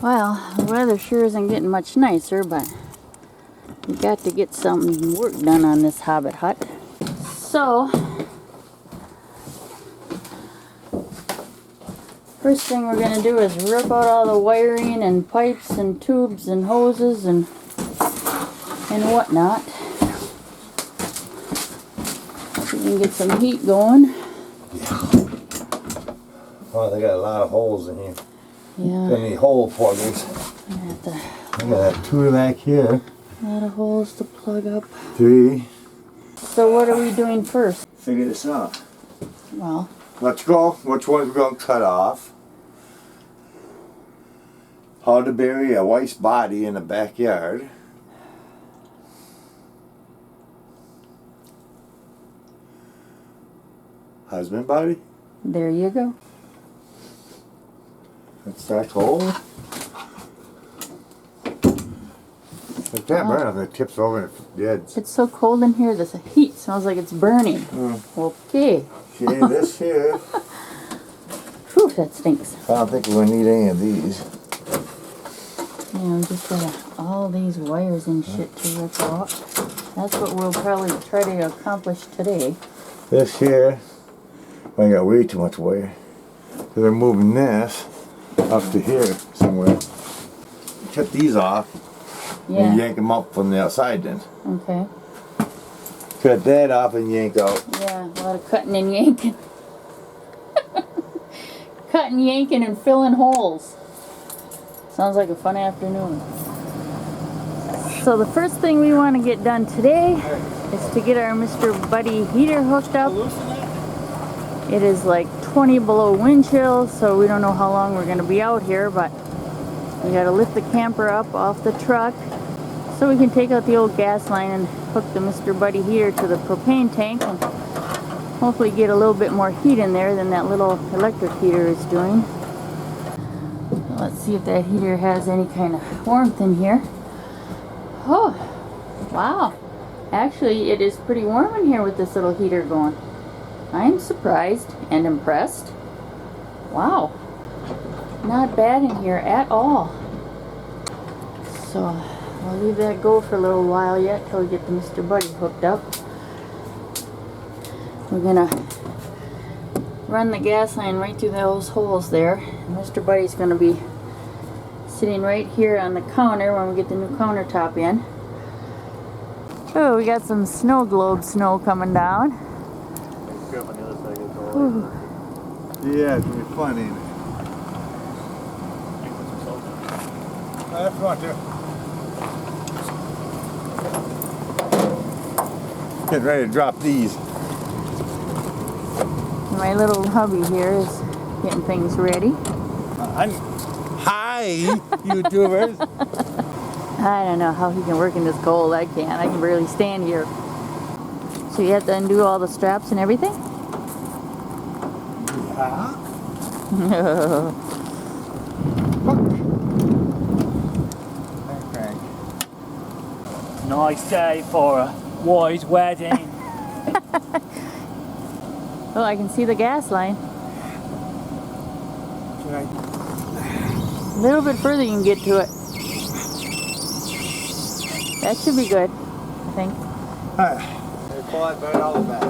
Well, the weather sure isn't getting much nicer, but we got to get some work done on this hobbit hut. So, first thing we're going to do is rip out all the wiring and pipes and tubes and hoses and whatnot. So we can get some heat going. Oh, they got a lot of holes in here. Yeah. They need hole pluggers. I got 2 back here. A lot of holes to plug up. 3. So what are we doing first? Figure this out. Well, Let's go. Which one's going to cut off? How to bury a wife's body in the backyard. Husband body? there you go. That's that cold. It can't burn if it tips over and it dead. It's so cold in here, this heat smells like it's burning. Okay. See this here? Whew, that stinks. I don't think we're going to need any of these. Yeah, I'm just gonna, all these wires and shit to rip out. That's what we'll probably try to accomplish today. This here, I got way too much wire. Because they're moving this up to here somewhere. Cut these off Yeah. and yank them up from the outside then. Okay. Cut that off and yank out. Yeah, a lot of cutting and yanking. Cutting, yanking, and filling holes. Sounds like a fun afternoon. So the first thing we want to get done today is to get our Mr. Buddy heater hooked up. It is like 20 below wind chill, so we don't know how long we're going to be out here, but we got to lift the camper up off the truck so we can take out the old gas line and hook the Mr. Buddy heater to the propane tank and hopefully get a little bit more heat in there than that little electric heater is doing. Let's see if that heater has any kind of warmth in here. Oh, wow. Actually, it is pretty warm in here with this little heater going. I'm surprised and impressed. Wow. Not bad in here at all. So, I'll leave that go for a little while yet till we get the Mr. Buddy hooked up. We're gonna run the gas line right through those holes there. Mr. Buddy's gonna be sitting right here on the counter when we get the new countertop in. Oh, we got some snow globe snow coming down. Ooh. Yeah, it's going to be fun, ain't it? That's fun too. Getting ready to drop these. My little hubby here is getting things ready. Hi, YouTubers. I don't know how he can work in this cold. I can't. I can barely stand here. So you have to undo all the straps and everything? Yeah. Okay. Nice day for a wise wedding. Oh, I can see the gas line. A little bit further you can get to it. That should be good, I think. They pull that right out of the back.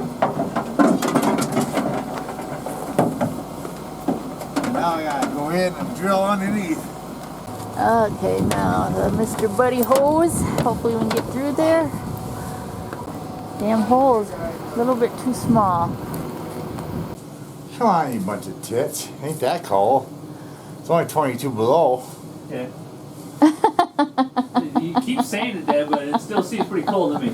Now I gotta go in and drill underneath. Okay, now the Mr. Buddy hose. Hopefully we can get through there. Damn hole's a little bit too small. Come on, you bunch of tits. Ain't that cold? It's only 22 below. Yeah. You keep saying it, Dad, but it still seems pretty cold to me.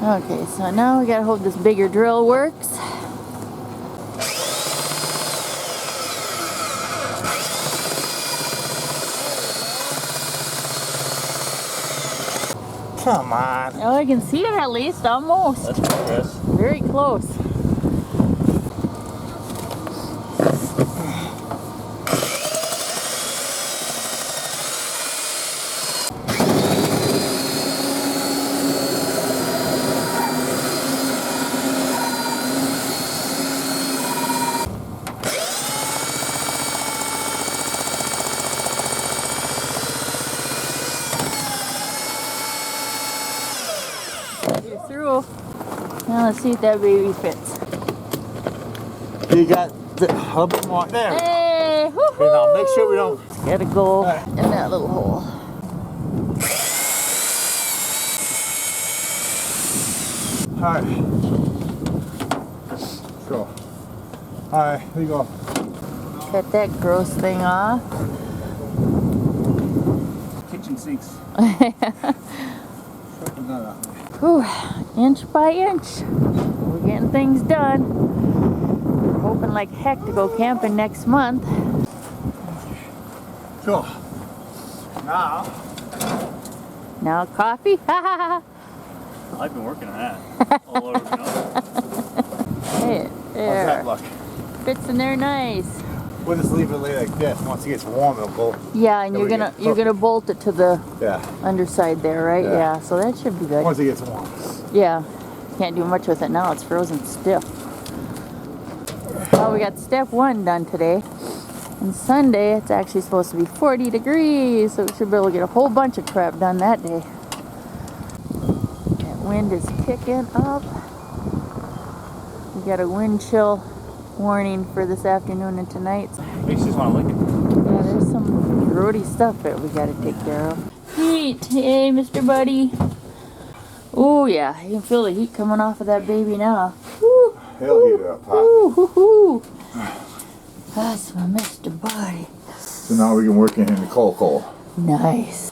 Okay, so now we gotta hope this bigger drill works. Come on. Oh, I can see it at least, almost. That's progress. Very close. Let's see if that baby fits. You got a little bit more there. Hey! Woo-hoo! Okay, now make sure we don't. Gotta go Right. in that little hole. Alright. Go. Alright, here we go. Cut that gross thing off. Kitchen sinks. Whew, inch by inch, we're getting things done. We're hoping like heck to go camping next month. So, Now coffee? I've been working on that. All over, you know. Hey, how's there. that look? Fits in there nice. We'll just leave it lay like this. Once it gets warm, it'll go. Yeah, and Then you're we gonna get bolt it to the Yeah. underside there, right? Yeah. Yeah, so that should be good. Once it gets warm. Yeah, can't do much with it now. It's frozen stiff. Well, we got step 1 done today. And Sunday, it's actually supposed to be 40 degrees, so we should be able to get a whole bunch of crap done that day. That wind is kicking up. We got a wind chill warning for this afternoon and tonight. Makes you just want to lick it. Yeah, there's some grody stuff that we gotta take care of. Heat, hey, Mr. Buddy. Oh yeah, you can feel the heat coming off of that baby now. Woo, He'll heat it up hot. woo, woo, woo. That's my Mr. Buddy. So now we can work in the coal. Nice.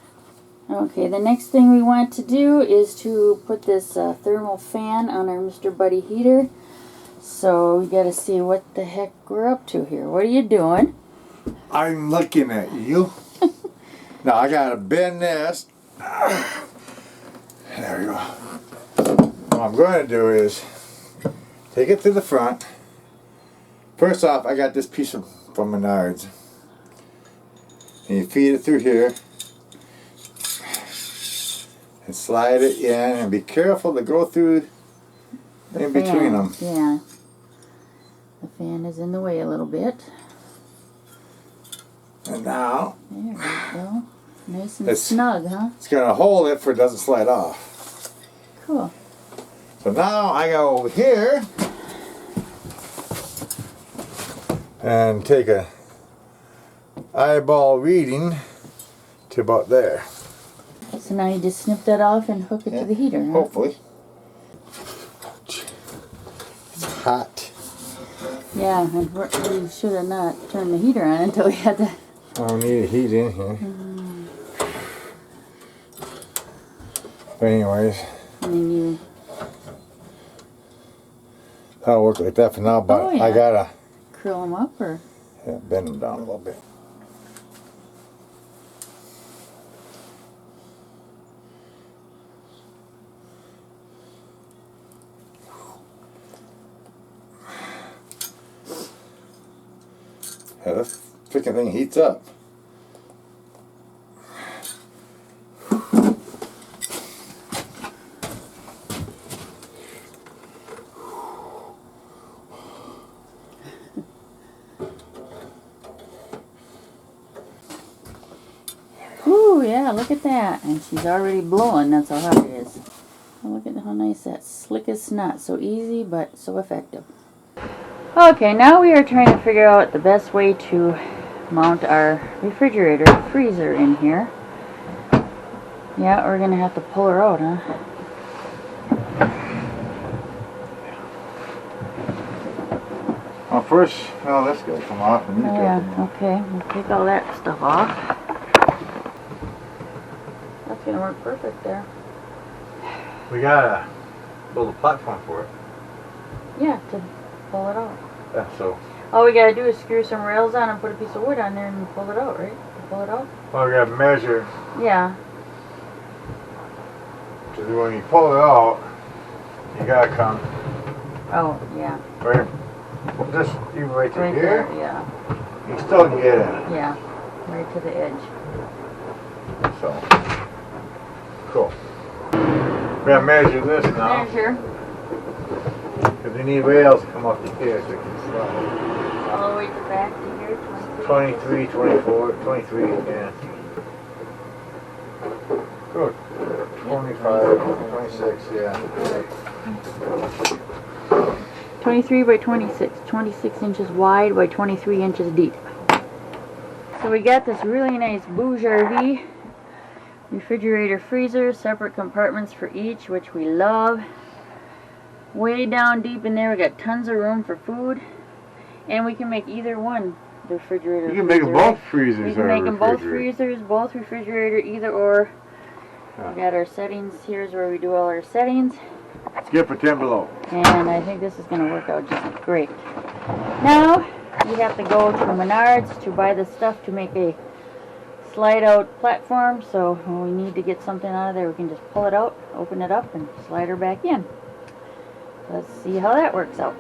Okay, the next thing we want to do is to put this thermal fan on our Mr. Buddy heater. So we gotta see what the heck we're up to here. What are you doing? I'm looking at you. Now I gotta bend this. There we go. What I'm going to do is take it to the front. First off, I got this piece from Menards. And you feed it through here. And slide it in. And be careful to go through in between them. Yeah. The fan is in the way a little bit. And now There we go. Nice and It's- snug, huh? it's going to hold it for it doesn't slide off. Cool. So now I go over here and take a eyeball reading to about there. So now you just snip that off and hook it to the heater, huh? Hopefully. It's hot. Yeah, and we should have not turned the heater on until we had the... I don't need a heat in here. But anyways, And then you... that'll work like that for now, but Oh, yeah. I gotta curl them up, or... bend them down a little bit. Yeah, this freaking thing heats up. Ooh, yeah, look at that. And she's already blowing, that's how hot it is. Oh, look at how nice that slick as snot. So easy, but so effective. Okay, now we are trying to figure out the best way to mount our refrigerator freezer in here. Yeah, we're gonna have to pull her out, huh? Well, first, oh, that's gonna come off and these Oh, gotta come yeah, off. okay, we'll take all that stuff off. That's gonna work perfect there. We gotta build a platform for it. Yeah, to pull it out. Yeah, so. All we gotta do is screw some rails on and put a piece of wood on there and pull it out, right? To pull it out? Well, we gotta measure, Yeah. because when you pull it out, you gotta come Oh, yeah. right, just even right to Right here. there, yeah. You still can get in. Yeah. Right to the edge. So, cool. We gotta measure this now, Measure. because we need rails to come up to here so we can slide. All the way to back to here, 23, 24, 23, yeah. Good. 25, 26, yeah. 23 by 26, 26 inches wide by 23 inches deep. So we got this really nice BougeRv refrigerator freezer, separate compartments for each, which we love. Way down deep in there we got tons of room for food, and we can make either one the refrigerator. You can make them both freezers. We can make them both freezers, both refrigerator, either or. We got our settings. Here's where we do all our settings. Skip for 10 below. And I think this is going to work out just great. Now, we have to go to Menards to buy the stuff to make a slide-out platform. So when we need to get something out of there, we can just pull it out, open it up, and slide her back in. Let's see how that works out.